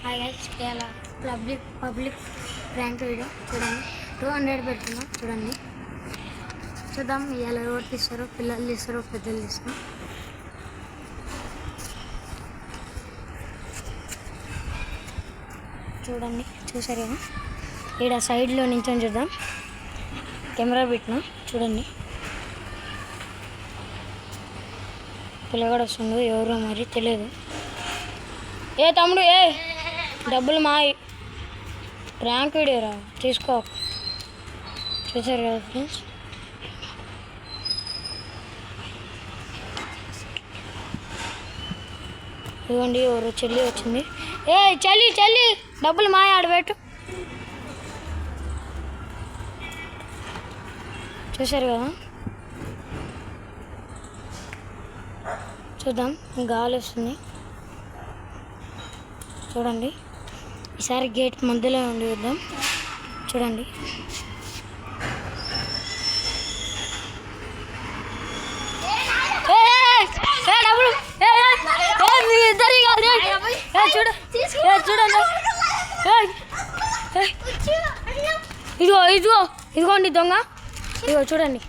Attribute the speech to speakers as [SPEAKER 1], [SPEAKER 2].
[SPEAKER 1] Hi guys, ఇలా public rank video చూడండి. 200 పెడుతున్నాం చూడండి. చూద్దాం ఇలా ఎవరు తీస్తారో, పిల్లలు తీస్తారో పెద్దలు తీస్తారో. చూడండి, చూసారు కదా, ఇక్కడ సైడ్లో నించొని చూద్దాం. కెమెరా పెట్టినా చూడండి. పిల్లగాడు వస్తుందో ఎవరో మరి తెలియదు. ఏ తమ్ముడు, ఏ డబ్బులు మాయి ర్యాంక్ వీడియోరా, తీసుకో. చూసారు కదా ఫ్రెండ్స్, ఇదిగోండి ఎవరో చెల్లి వచ్చింది. ఏ చెల్లి డబ్బులు మాయ ఆడబెట్టు. చూసారు కదా, చూద్దాం. గాలి వస్తుంది చూడండి. ఈసారి గేట్ మధ్యలో ఉండి చూద్దాం. చూడండి, డబ్బులు ఇద్దరు చూడండి. ఇదిగోండి దొంగ, ఇదిగో చూడండి.